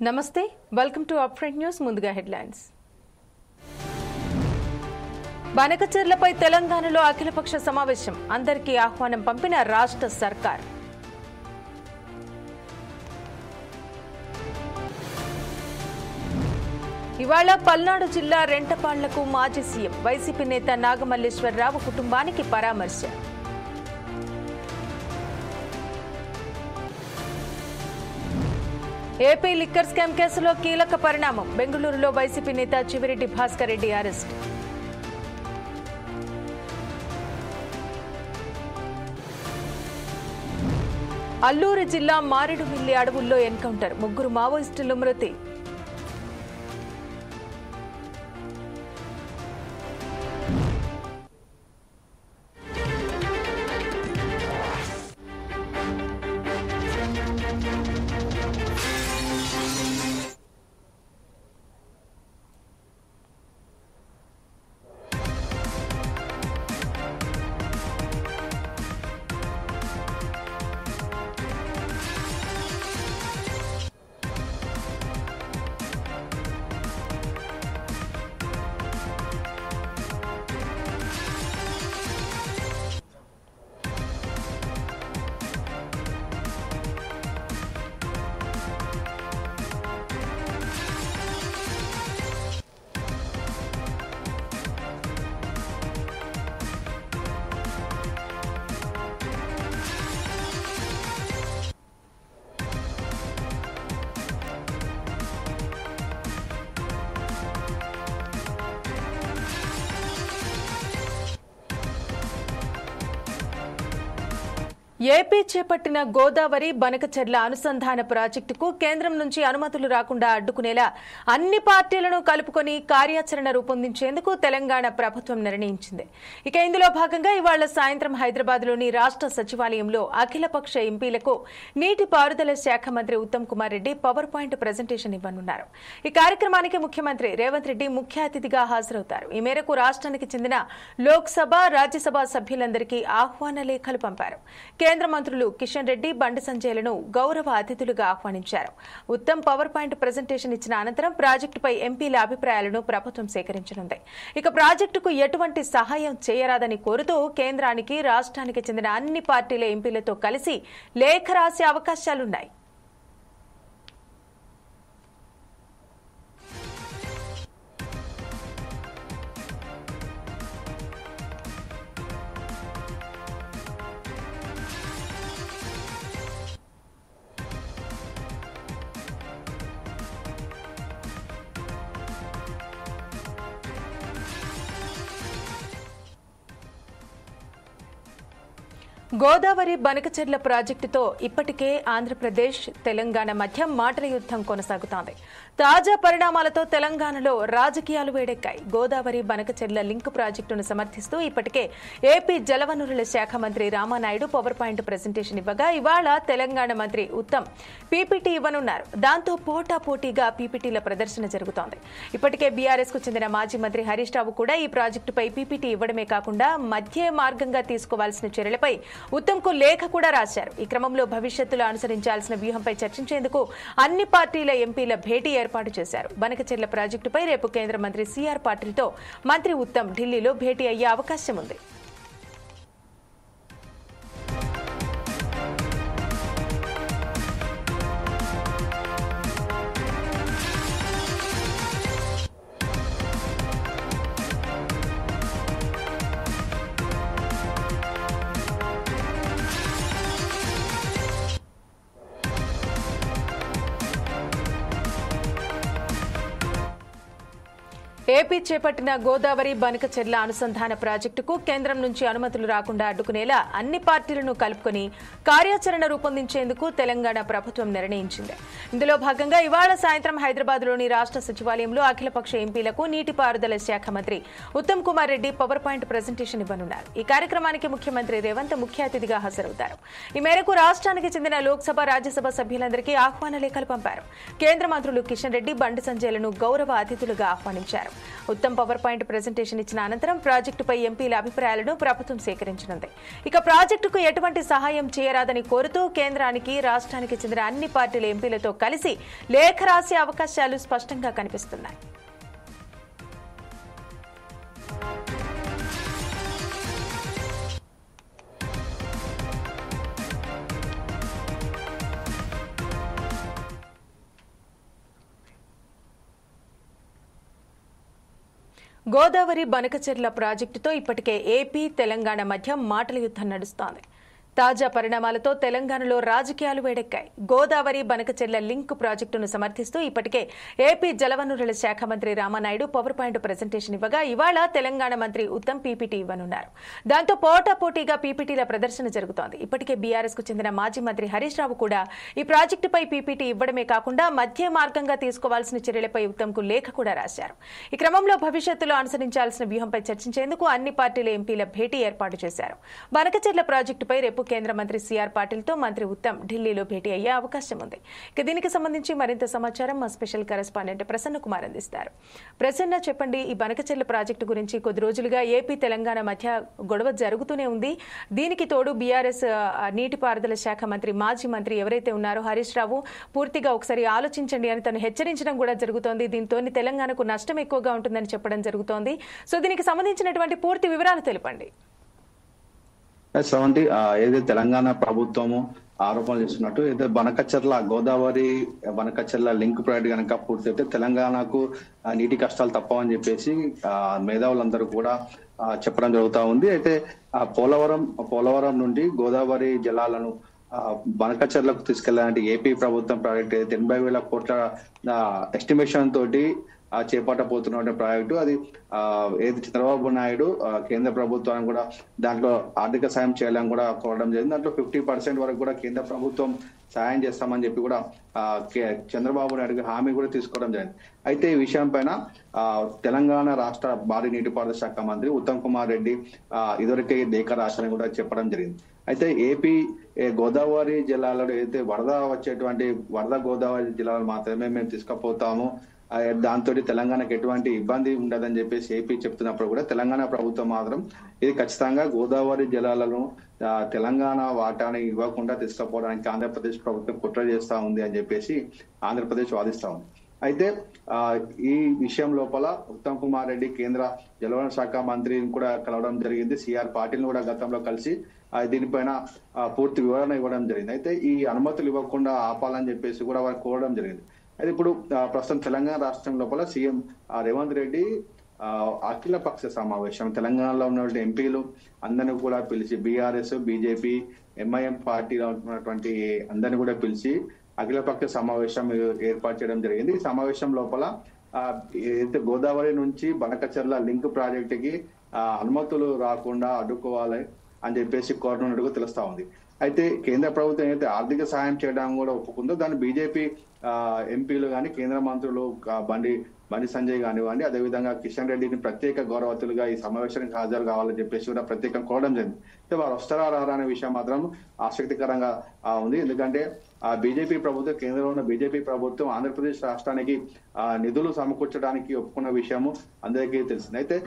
నమస్తే welcome to upfront news ముందుగా headlines బనకచెర్లపై తెలంగాణలో అఖిలపక్ష సమావేశం అందరికీ ఆహ్వానం పంపిన రాష్ట్ర సర్కార్ ఇవాళ పల్నాడు జిల్లా రెంటపాళ్లకు మాజీ సీఎం వైసీపీ నేత నాగమల్లేశ్వరరావు కుటుంబానికి పరామర్శ ఏపీ లిక్కర్ స్కామ్ కేసులో కీలక పరిణామం బెంగళూరులో వైసీపీ నేత చివిరెడ్డి భాస్కర్ రెడ్డి అరెస్ట్ అల్లూరు జిల్లా మారేడుమిల్లి అడవుల్లో ఎన్కౌంటర్ ముగ్గురు మావోయిస్టులు మృతి ఏపీ చేపట్టిన గోదావరి బనకచెర్ల అనుసంధాన ప్రాజెక్టుకు కేంద్రం నుంచి అనుమతులు రాకుండా అడ్డుకునేలా అన్ని పార్టీలను కలుపుకొని కార్యాచరణ రూపొందించేందుకు తెలంగాణ ప్రభుత్వం నిర్ణయించింది. ఇక ఇందులో భాగంగా ఇవాళ సాయంత్రం హైదరాబాద్లోని రాష్ట్ర సచివాలయంలో అఖిలపక్ష ఎంపీలకు నీటిపారుదల శాఖ మంత్రి Uttam Kumar Reddy power point presentation ఇవ్వనున్నారు. ఈ కార్యక్రమానికి ముఖ్యమంత్రి రేవంత్ రెడ్డి ముఖ్య అతిథిగా హాజరవుతారు. ఈ మేరకు రాష్ట్రానికి చెందిన లోక్సభ రాజ్యసభ సభ్యులందరికీ ఆహ్వాన లేఖలు పంపారు. కేంద్ర మంత్రులు కిషన్ రెడ్డి బండి సంజయ్లను గౌరవ అతిథులుగా ఆహ్వానించారు. ఉత్తమ్ పవర్ పాయింట్ ప్రజెంటేషన్ ఇచ్చిన అనంతరం ప్రాజెక్టుపై ఎంపీల అభిప్రాయాలను ప్రభుత్వం సేకరించనుంది. ఇక ప్రాజెక్టుకు ఎటువంటి సహాయం చేయరాదని కోరుతూ కేంద్రానికి రాష్ట్రానికి చెందిన అన్ని పార్టీల ఎంపీలతో కలిసి లేఖ రాసే అవకాశాలున్నాయి. గోదావరి బనకచెర్ల ప్రాజెక్టుతో ఇప్పటికే ఆంధ్రప్రదేశ్ తెలంగాణ మధ్య మాటల యుద్దం కొనసాగుతోంది. తాజా పరిణామాలతో తెలంగాణలో రాజకీయాలు వేడెక్కాయి. గోదావరి బనకచెర్ల లింక్ ప్రాజెక్టును సమర్థిస్తూ ఇప్పటికే ఏపీ జలవనరుల శాఖ మంత్రి రామానాయుడు పవర్ పాయింట్ ప్రజెంటేషన్ ఇవ్వగా ఇవాళ తెలంగాణ మంత్రి ఉత్తమ్ పీపీటీ ఇవ్వనున్నారు. దాంతో పోటాపోటీగా పీపీటీల ప్రదర్శన జరుగుతోంది. ఇప్పటికే బీఆర్ఎస్ కు చెందిన మాజీ మంత్రి హరీష్ రావు కూడా ఈ ప్రాజెక్టుపై పీపీటీ ఇవ్వడమే కాకుండా మధ్య మార్గంగా తీసుకోవాల్సిన చర్యలపై ఉత్తమ్కు లేఖ కూడా రాశారు. ఈ క్రమంలో భవిష్యత్తులో అనుసరించాల్సిన వ్యూహంపై చర్చించేందుకు అన్ని పార్టీల ఎంపీల భేటీ ఏర్పాటు చేశారు. బనకచెర్ల ప్రాజెక్టుపై రేపు కేంద్ర మంత్రి సీఆర్ పాటిల్తో మంత్రి ఉత్తమ్ ఢిల్లీలో భేటీ అయ్యే అవకాశం ఉంది. ఏపీ చేపట్టిన గోదావరి బనకచెర్ల అనుసంధాన ప్రాజెక్టుకు కేంద్రం నుంచి అనుమతులు రాకుండా అడ్డుకునేలా అన్ని పార్టీలను కలుపుకొని కార్యాచరణ రూపొందించేందుకు తెలంగాణ ప్రభుత్వం నిర్ణయించింది. ఇందులో భాగంగా ఇవాళ సాయంత్రం హైదరాబాద్లోని రాష్ట్ర సచివాలయంలో అఖిలపక్ష ఎంపీలకు నీటిపారుదల శాఖ మంత్రి Uttam Kumar Reddy power point presentation ఇవ్వనున్నారు. ఈ కార్యక్రమానికి ముఖ్యమంత్రి రేవంత్ ముఖ్య అతిథిగా హాజరవుతారు. ఈ మేరకు రాష్ట్రానికి చెందిన లోక్సభ రాజ్యసభ సభ్యులందరికీ ఆహ్వాన లేఖలు పంపారు. కేంద్ర మంత్రులు కిషన్ రెడ్డి బండి సంజయ్లను గౌరవ అతిథులుగా ఆహ్వానించారు. ఉత్తమ్ పవర్ పాయింట్ ప్రెజెంటేషన్ ఇచ్చిన అనంతరం ప్రాజెక్టుపై ఎంపీల అభిప్రాయాలను ప్రభుత్వం సేకరించనుంది. ఇక ప్రాజెక్టుకు ఎటువంటి సహాయం చేయరాదని కోరుతూ కేంద్రానికి, రాష్ట్రానికి చెందిన అన్ని పార్టీల ఎంపీలతో కలిసి లేఖ రాసే అవకాశాలు స్పష్టంగా కనిపిస్తున్నాయి. గోదావరి బనకచెర్ల ప్రాజెక్టుతో ఇప్పటికే ఏపీ, తెలంగాణ మధ్య మాటల యుద్ధం నడుస్తోంది. తాజా పరిణామాలతో తెలంగాణలో రాజకీయాలు వేడెక్కాయి. గోదావరి బనకచెర్ల లింక్ ప్రాజెక్టును సమర్థిస్తూ ఇప్పటికే ఏపీ జలవనరుల శాఖ మంత్రి రామానాయుడు పవర్ పాయింట్ ప్రెజెంటేషన్ ఇవ్వగా ఇవాళ తెలంగాణ మంత్రి ఉత్తమ్ పీపీటీ ఇవ్వనున్నారు. దాంతో పోటాపోటీగా పీపీటీల ప్రదర్శన జరుగుతోంది. ఇప్పటికే బీఆర్ఎస్ కు చెందిన మాజీ మంత్రి హరీష్ రావు కూడా ఈ ప్రాజెక్టుపై పీపీటీ ఇవ్వడమే కాకుండా మధ్య మార్గంగా తీసుకోవాల్సిన చర్యలపై ఉత్తమ్ కు లేఖ కూడా రాశారు. ఈ క్రమంలో భవిష్యత్తులో అనుసరించాల్సిన వ్యూహంపై చర్చించేందుకు అన్ని పార్టీల ఎంపీల భేటీ ఏర్పాటు చేశారు. బనకచెర్ల ప్రాజెక్టుపై రేపు కేంద్ర మంత్రి సిఆర్ పాటిల్తో మంత్రి ఉత్తమ్ ఢిల్లీలో భేటీ అయ్యే అవకాశం ఉంది. ఇక దీనికి సంబంధించి మరింత సమాచారం మా స్పెషల్ కరెస్పాండెంట్ ప్రసన్న కుమార్ అందిస్తారు. ప్రసన్న, చెప్పండి, ఈ బనకచెర్ల ప్రాజెక్టు గురించి కొద్ది రోజులుగా ఏపీ, తెలంగాణ మధ్య గొడవ జరుగుతూనే ఉంది. దీనికి తోడు బీఆర్ఎస్ నీటిపారుదల శాఖ మంత్రి, మాజీ మంత్రి ఎవరైతే ఉన్నారో హరీష్ రావు పూర్తిగా ఒకసారి ఆలోచించండి అని తను హెచ్చరించడం కూడా జరుగుతోంది. దీంతో తెలంగాణకు నష్టం ఎక్కువగా ఉంటుందని చెప్పడం జరుగుతోంది. సో దీనికి సంబంధించినటువంటి పూర్తి వివరాలు తెలపండి. శ్రవంతి, ఏదైతే తెలంగాణ ప్రభుత్వము ఆరోపణలు చేస్తున్నట్టు అయితే బనకచెర్ల గోదావరి బనకచెర్ల లింక్ ప్రాజెక్ట్ కనుక పూర్తయితే తెలంగాణకు నీటి కష్టాలు తప్పవని చెప్పేసి మేధావులందరూ కూడా చెప్పడం జరుగుతూ ఉంది. అయితే పోలవరం నుండి గోదావరి జలాలను బనకచెర్లకు తీసుకెళ్లాలంటే ఏపీ ప్రభుత్వం ప్రాజెక్ట్ 80,000 కోట్ల ఎస్టిమేషన్ తోటి చేపట్టబోతున్న ప్రాజెక్టు. అది ఏది చంద్రబాబు నాయుడు కేంద్ర ప్రభుత్వానికి కూడా దాంట్లో ఆర్థిక సాయం చేయాలని కూడా కోరడం జరిగింది. దాంట్లో 50% వరకు కూడా కేంద్ర ప్రభుత్వం సాయం చేస్తామని చెప్పి కూడా చంద్రబాబు నాయుడు హామీ కూడా తీసుకోవడం జరిగింది. అయితే ఈ విషయం పైన తెలంగాణ రాష్ట్ర భారీ నీటిపారుదల శాఖ మంత్రి ఉత్తమ్ కుమార్ రెడ్డి ఇదివరకే లేఖ రాశారని కూడా చెప్పడం జరిగింది. అయితే ఏపీ గోదావరి జిల్లాలలో అయితే వరద గోదావరి జిల్లాలు మాత్రమే మేము తీసుకుపోతాము, దాంతో తెలంగాణకు ఎటువంటి ఇబ్బంది ఉండదని చెప్పేసి ఏపీ చెప్తున్నప్పుడు కూడా తెలంగాణ ప్రభుత్వం మాత్రం ఇది ఖచ్చితంగా గోదావరి జలాలను తెలంగాణ వాటాని ఇవ్వకుండా తీసుకుపోవడానికి ఆంధ్రప్రదేశ్ ప్రభుత్వం కుట్ర చేస్తా ఉంది అని చెప్పేసి ఆంధ్రప్రదేశ్ వాదిస్తా ఉంది. అయితే ఈ విషయం లోపల ఉత్తమ్ కుమార్ రెడ్డి కేంద్ర జలవనరుల శాఖ మంత్రిని కూడా కలవడం జరిగింది. సిఆర్ పాటిల్ని కూడా గతంలో కలిసి దీనిపైన పూర్తి వివరణ ఇవ్వడం జరిగింది. అయితే ఈ అనుమతులు ఇవ్వకుండా ఆపాలని చెప్పేసి కూడా వారు కోరడం జరిగింది. అయితే ఇప్పుడు ప్రస్తుతం తెలంగాణ రాష్ట్రం లోపల సీఎం రేవంత్ రెడ్డి అఖిల పక్ష సమావేశం తెలంగాణలో ఉన్నటువంటి ఎంపీలు అందరినీ కూడా పిలిచి బీఆర్ఎస్, బీజేపీ, ఎంఐఎం పార్టీలో ఉన్నటువంటి అందరినీ కూడా పిలిచి అఖిలపక్ష సమావేశం ఏర్పాటు చేయడం జరిగింది. ఈ సమావేశం లోపల ఏదైతే గోదావరి నుంచి బనకచెర్ల లింక్ ప్రాజెక్టుకి అనుమతులు రాకుండా అడ్డుకోవాలి అని చెప్పేసి కోరుతున్నట్టుగా తెలుస్తా ఉంది. అయితే కేంద్ర ప్రభుత్వం ఏదైతే ఆర్థిక సాయం చేయడానికి కూడా ఒప్పుకుందో దాన్ని బీజేపీ ఎంపీలు కానీ కేంద్ర మంత్రులు బండి సంజయ్ కానివ్వండి, అదేవిధంగా కిషన్ రెడ్డిని ప్రత్యేక గౌరవతులుగా ఈ సమావేశానికి హాజరు కావాలని చెప్పేసి కూడా ప్రత్యేకంగా కోరడం జరిగింది. అయితే వారు వస్తారా రారా అనే విషయం మాత్రం ఆసక్తికరంగా ఉంది. ఎందుకంటే బీజేపీ ప్రభుత్వం, కేంద్రంలో ఉన్న బీజేపీ ప్రభుత్వం ఆంధ్రప్రదేశ్ రాష్ట్రానికి నిధులు సమకూర్చడానికి ఒప్పుకున్న విషయము అందరికీ తెలిసింది. అయితే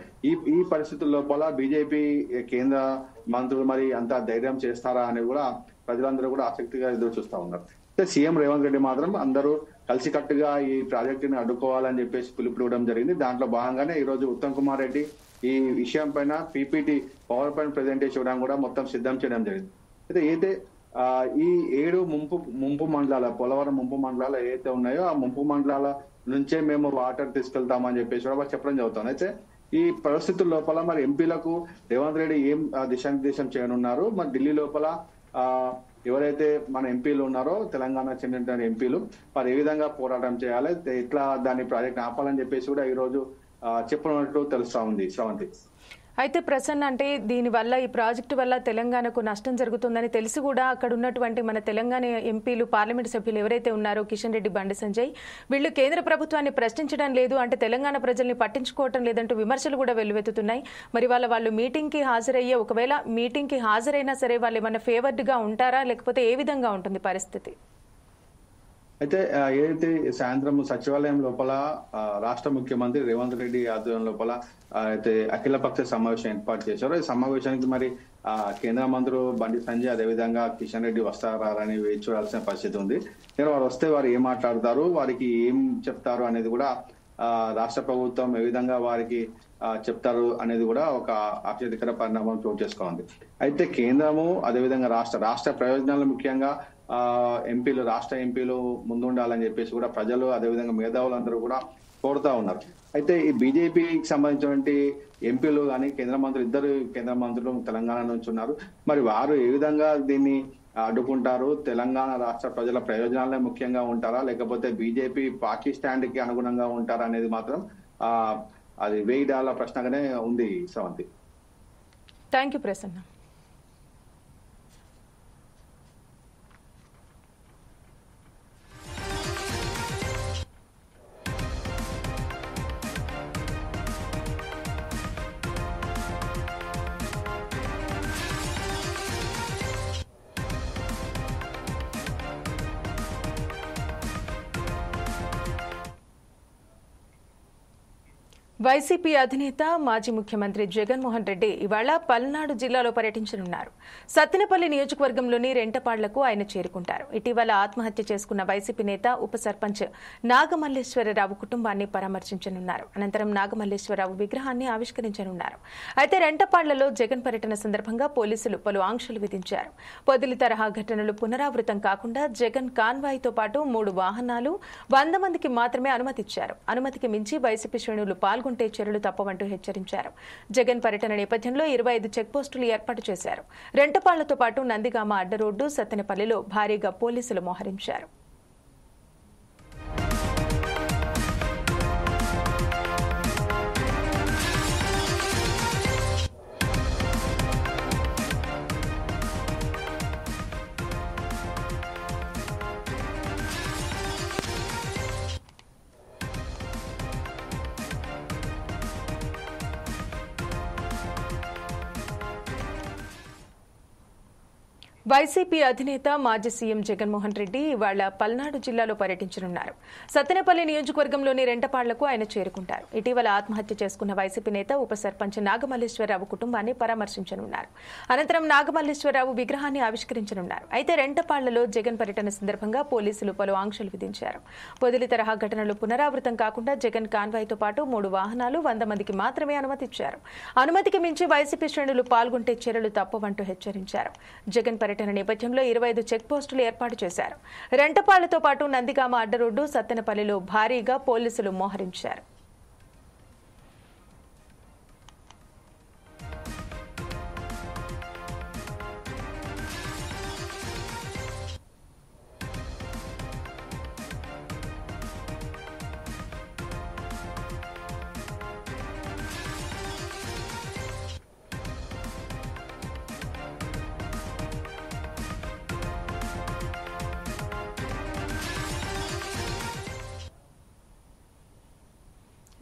ఈ పరిస్థితుల లోపల బీజేపీ కేంద్ర మంత్రులు మరి అంత ధైర్యం చేస్తారా అని కూడా ప్రజలందరూ కూడా ఆసక్తిగా ఎదురు చూస్తా ఉన్నారు. అయితే సీఎం రేవంత్ రెడ్డి మాత్రం అందరూ కలిసికట్టుగా ఈ ప్రాజెక్టుని అడ్డుకోవాలని చెప్పేసి పిలుపునివ్వడం జరిగింది. దాంట్లో భాగంగానే ఈ రోజు ఉత్తమ్ కుమార్ రెడ్డి ఈ విషయం పైన పీపీటీ పవర్ పాయింట్ ప్రెజెంటేషన్ ఇవ్వడం కూడా మొత్తం సిద్ధం చేయడం జరిగింది. అయితే ఈ 7 ముంపు మండలాల పోలవరం ముంపు మండలాలు ఏదైతే ఉన్నాయో ఆ ముంపు మండలాల నుంచే మేము వాటర్ తీసుకెళ్తామని చెప్పేసి కూడా చెప్పడం జరుగుతుంది. అయితే ఈ పరిస్థితుల లోపల మరి ఎంపీలకు రేవంత్ రెడ్డి ఏం దిశానిర్దేశం చేయనున్నారు, మరి ఢిల్లీ లోపల ఎవరైతే మన ఎంపీలు ఉన్నారో తెలంగాణ చెందిన ఎంపీలు వారు ఏ విధంగా పోరాటం చేయాలి, ఎట్లా దాన్ని ప్రాజెక్ట్ ఆపాలని చెప్పేసి కూడా ఈ రోజు చెప్పినట్టు తెలుస్తా ఉంది. శ్రవంతి, అయితే ప్రసన్న, అంటే దీనివల్ల ఈ ప్రాజెక్టు వల్ల తెలంగాణకు నష్టం జరుగుతుందని తెలిసి కూడా అక్కడ ఉన్నటువంటి మన తెలంగాణ ఎంపీలు, పార్లమెంట్ సభ్యులు ఎవరైతే ఉన్నారో కిషన్ రెడ్డి, బండి సంజయ్, వీళ్ళు కేంద్ర ప్రభుత్వాన్ని ప్రశ్నించడం లేదు, అంటే తెలంగాణ ప్రజల్ని పట్టించుకోవటం లేదంటూ విమర్శలు కూడా వెల్లువెత్తుతున్నాయి. మరి వాళ్ళు మీటింగ్కి హాజరయ్యే, ఒకవేళ మీటింగ్కి హాజరైనా సరే వాళ్ళు ఏమన్నా ఫేవర్డ్గా ఉంటారా, లేకపోతే ఏ విధంగా ఉంటుంది పరిస్థితి? అయితే ఏదైతే సాయంత్రం సచివాలయం లోపల రాష్ట్ర ముఖ్యమంత్రి రేవంత్ రెడ్డి ఆధ్వర్యం లోపల అయితే అఖిలపక్ష సమావేశం ఏర్పాటు చేశారో ఈ సమావేశానికి మరి కేంద్ర మంత్రులు బండి సంజయ్ అదేవిధంగా కిషన్ రెడ్డి వస్తారని వేచి చూడాల్సిన పరిస్థితి ఉంది. నేను వారు వస్తే వారు ఏం మాట్లాడతారు, వారికి ఏం చెప్తారు అనేది కూడా రాష్ట్ర ప్రభుత్వం ఏ విధంగా వారికి చెప్తారు అనేది కూడా ఒక ఆశ్చర్యకర పరిణామం చోటు చేసుకోండి. అయితే కేంద్రము అదేవిధంగా రాష్ట్ర ప్రయోజనాలు ముఖ్యంగా ఎంపీలు రాష్ట్ర ఎంపీలు ముందుండాలని చెప్పేసి కూడా ప్రజలు అదేవిధంగా మేధావులందరూ కూడా కోరుతా ఉన్నారు. అయితే ఈ బీజేపీకి సంబంధించినటువంటి ఎంపీలు కానీ ఇద్దరు కేంద్ర మంత్రులు తెలంగాణ నుంచి ఉన్నారు. మరి వారు ఏ విధంగా దీన్ని అడ్డుకుంటారు? తెలంగాణ రాష్ట్ర ప్రజల ప్రయోజనాలే ముఖ్యంగా ఉంటారా, లేకపోతే బీజేపీ పాకిస్తాన్ కి అనుగుణంగా ఉంటారా అనేది మాత్రం అది $1000 ప్రశ్నగానే ఉంది. Sravanthi, thank you Prasanna. YCP అధినేత మాజీ ముఖ్యమంత్రి జగన్మోహన్ రెడ్డి ఇవాళ పల్నాడు జిల్లాలో పర్యటించనున్నారు. సత్తెనపల్లి నియోజకవర్గంలోని రెంటపాళ్లకు ఆయన చేరుకుంటారు. ఇటీవల ఆత్మహత్య చేసుకున్న వైసీపీ నేత ఉప సర్పంచ్ నాగమల్లేశ్వరరావు కుటుంబాన్ని పరామర్శించనున్నారు. అనంతరం నాగమల్లేశ్వరరావు విగ్రహాన్ని ఆవిష్కరించనున్నారు. అయితే రెంటపాళ్లలో జగన్ పర్యటన సందర్భంగా పోలీసులు పలు ఆంక్షలు విధించారు. పొదిలి తరహా ఘటనలు పునరావృతం కాకుండా జగన్ కాన్వాయ్తో పాటు 3 వాహనాలు 100 మందికి మాత్రమే అనుమతిచ్చారు. అనుమతికి మించి వైసీపీ శ్రేణులు పాల్గొంటే చర్యలు తప్పవంటూ హెచ్చరించారు. జగన్ పర్యటన నేపథ్యంలో 25 చెక్పోస్టులు ఏర్పాటు చేశారు. రెంటపాళ్లతో పాటు నందిగామ అడ్డరోడ్డు సత్తెనపల్లిలో భారీగా పోలీసులు మోహరించారు. వైసీపీ అధినేత మాజీ సీఎం జగన్మోహన్ రెడ్డి ఇవాళ పల్నాడు జిల్లాలో పర్యటించనున్నారు. సత్తెనపల్లి నియోజకవర్గంలోని రెంటపాళ్లకు ఆయన చేరుకుంటారు. ఇటీవల ఆత్మహత్య చేసుకున్న వైసీపీ నేత ఉప సర్పంచ్ నాగమల్లేశ్వరరావు కుటుంబాన్ని పరామర్శించనున్నారు. అనంతరం నాగమల్లేశ్వరరావు విగ్రహాన్ని ఆవిష్కరించనున్నారు. అయితే రెంటపాళ్లలో జగన్ పర్యటన సందర్భంగా పోలీసులు పలు ఆంక్షలు విధించారు. పొదిలి తరహా ఘటనలు పునరావృతం కాకుండా జగన్ కాన్వాయ్తో పాటు 3 వాహనాలు 100 మందికి మాత్రమే అనుమతిచ్చారు. అనుమతికి మించి వైసీపీ శ్రేణులు పాల్గొంటే చర్యలు తప్పవంటూ హెచ్చరించారు. జగన్ పర్యటన నేపథ్యంలో 25 చెక్పోస్టులు ఏర్పాటు చేశారు. రెంటపాళ్లతో పాటు నందిగామ అడ్డరోడ్డు సత్తెనపల్లిలో భారీగా పోలీసులు మోహరించారు.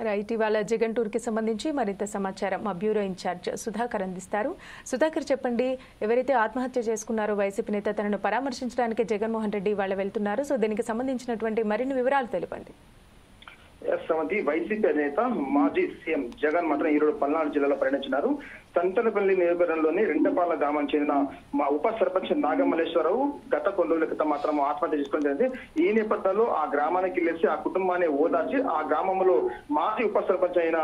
రైట్, ఇవాళ జగన్ టూర్ కి సంబంధించి మరింత సమాచారం మా బ్యూరో ఇన్ఛార్జ్ సుధాకర్ అందిస్తారు. సుధాకర్, చెప్పండి, ఎవరైతే ఆత్మహత్య చేసుకున్నారో వైసీపీ నేత తనను పరామర్శించడానికి జగన్మోహన్ రెడ్డి ఇవాళ వెళ్తున్నారు. సో దీనికి సంబంధించినటువంటి మరిన్ని వివరాలు తెలిపండి. వైసీపీ నేత మాజీ సీఎం జగన్ మాత్రం ఈరోజు పల్నాడు జిల్లాలో పర్యటించినారు. సత్తెనపల్లి నియోజకవర్గంలోని రెంటపాళ్ల గ్రామానికి చెందిన మా ఉప సర్పంచ్ నాగమల్లేశ్వరరావు గత కొన్ని రోజుల క్రితం మాత్రం ఆత్మహత్య చేసుకోవడం జరిగింది. ఈ నేపథ్యంలో ఆ గ్రామానికి వెళ్ళేసి ఆ కుటుంబాన్ని ఓదార్చి ఆ గ్రామంలో మాజీ ఉప సర్పంచ్ అయిన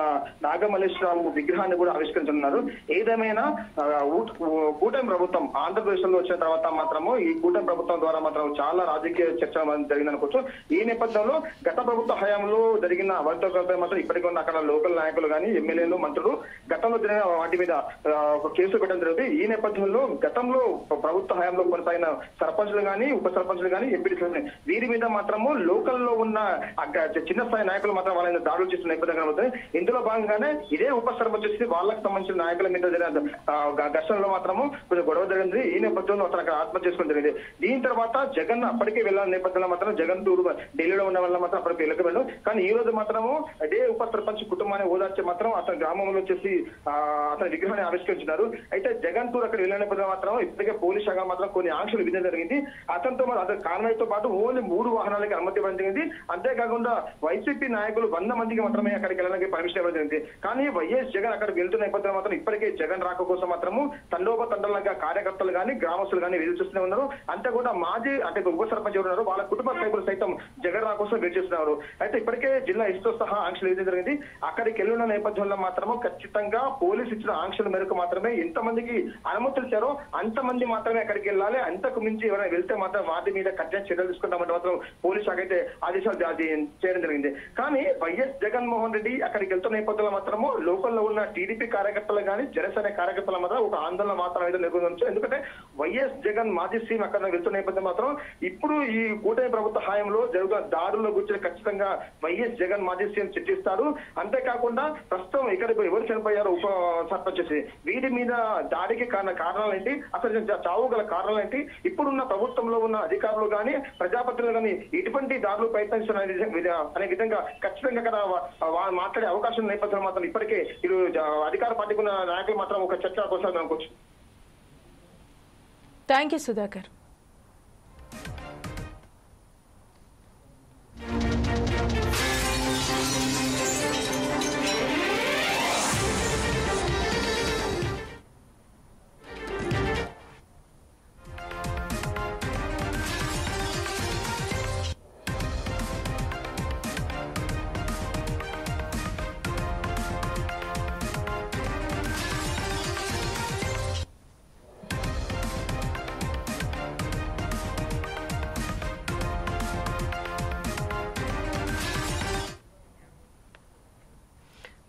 నాగమల్లేశ్వరరావు విగ్రహాన్ని కూడా ఆవిష్కరించనున్నారు. ఏదేమైనా కూటమి ప్రభుత్వం ఆంధ్రప్రదేశ్ లో వచ్చిన తర్వాత మాత్రము ఈ కూటమి ప్రభుత్వం ద్వారా మాత్రం చాలా రాజకీయ చర్చ జరిగిందనుకోవచ్చు. ఈ నేపథ్యంలో గత ప్రభుత్వ హయాంలో జరిగిన అవంతకాలపై మాత్రం ఇప్పటికీ ఉన్న అక్కడ లోకల్ నాయకులు కానీ ఎమ్మెల్యేలు మంత్రులు గతంలో జరిగిన వాటి మీద ఒక కేసు పెట్టడం జరిగింది. ఈ నేపథ్యంలో గతంలో ప్రభుత్వ హయాంలో కొనసాగిన సర్పంచులు కానీ ఉప సర్పంచులు కానీ ఎంపీలు వీరి మీద మాత్రము లోకల్లో ఉన్న చిన్న స్థాయి నాయకులు మాత్రం వాళ్ళని దాడులు చేస్తున్న నేపథ్యం కనబడుతుంది. ఇందులో భాగంగానే ఇదే ఉప సర్పంచ్ వచ్చి వాళ్ళకి సంబంధించిన నాయకుల మీద జరిగిన ఘర్షణలో మాత్రము కొంచెం గొడవ జరిగింది. ఈ నేపథ్యంలో అతను అక్కడ ఆత్మహత్య చేసుకోవడం జరిగింది. దీని తర్వాత జగన్ అప్పటికే వెళ్ళాల నేపథ్యంలో మాత్రం జగన్ టూర్ ఢిల్లీలో ఉన్న వల్ల మాత్రం అప్పటికి వెళ్ళకపోయాడు. కానీ ఈ రోజు మాత్రము అదే ఉప సర్పంచ్ కుటుంబాన్ని ఓదార్చే మాత్రం అతని గ్రామంలో వచ్చేసి అతని విగ్రహాన్ని ఆవిష్కరించినారు. అయితే జగన్ టూర్ అక్కడ వెళ్ళిన మాత్రం ఇప్పటికే పోలీస్ శాఖ మాత్రం కొన్ని ఆంక్షలు విధించడం జరిగింది. అతనితో అతని కాన్వాయ్తో పాటు ఓన్లీ 3 వాహనాలకి అనుమతి ఇవ్వడం జరిగింది. అంతేకాకుండా వైసీపీ నాయకులు 100 మందికి మాత్రమే అక్కడికి వెళ్ళడానికి పర్మిషన్ ఇవ్వడం జరిగింది. కానీ వైఎస్ జగన్ అక్కడికి వెళ్తున్న నేపథ్యంలో మాత్రం ఇప్పటికే జగన్ రాక కోసం మాత్రము తండోపతండలుగా కార్యకర్తలు కానీ గ్రామస్తులు కానీ ఎదురు చూస్తూనే ఉన్నారు. అంతేకాకుండా మాజీ అంటే ఉప సర్పంచ్ ఉన్నారు వాళ్ళ కుటుంబ సభ్యులు సైతం జగన్ రాక కోసం వెయిట్ చేస్తున్నారు. అయితే ఇప్పటికే జిల్లా ఎస్తో సహా ఆంక్షలు వేయడం జరిగింది. అక్కడికి వెళ్ళిన నేపథ్యంలో మాత్రము ఖచ్చితంగా పోలీసు ఇచ్చిన ఆంక్షల మేరకు మాత్రమే ఎంతమందికి అనుమతులు ఇచ్చారో అంతమంది మాత్రమే అక్కడికి వెళ్ళాలి. అంతకు మించి ఎవరైనా వెళ్తే మాత్రం వాటి మీద కఠిన చర్యలు తీసుకుంటామంటే మాత్రం పోలీసు శాఖ అయితే ఆదేశాలు చేయడం జరిగింది. కానీ వైఎస్ జగన్మోహన్ రెడ్డి అక్కడికి వెళ్తున్న నేపథ్యంలో మాత్రము లోకల్లో ఉన్న టీడీపీ కార్యకర్తలు కానీ జనసేన కార్యకర్తల మాత్రం ఒక ఆందోళన మాత్రం అయితే నిర్వహించారు. ఎందుకంటే వైఎస్ జగన్ మాజీ సీఎం అక్కడ వెళ్తున్న నేపథ్యం మాత్రం ఇప్పుడు ఈ కూటమి ప్రభుత్వ హయాంలో జరుగుతున్న దాడుల్లో గురించి ఖచ్చితంగా వైఎస్ జగన్ మాజీ సీఎం చర్చిస్తాడు. అంతేకాకుండా ప్రస్తుతం ఇక్కడ ఎవరు చనిపోయారో ఉప సర్పంచ్ వీటి మీద దాడికి కారణాలు ఏంటి, అసలు చావు గల కారణాలు ఏంటి, ఇప్పుడున్న ప్రభుత్వంలో ఉన్న అధికారులు కానీ ప్రజాప్రతినిధులు కానీ ఎటువంటి దాడులు ప్రయత్నిస్తున్న అనే విధంగా ఖచ్చితంగా అక్కడ మాట్లాడే అవకాశం నేపథ్యంలో మాత్రం ఇప్పటికే ఇరు అధికార పార్టీకి ఉన్న నాయకులు మాత్రం ఒక చర్చ కోసం అనుకోవచ్చు. Thank you Sudhakar.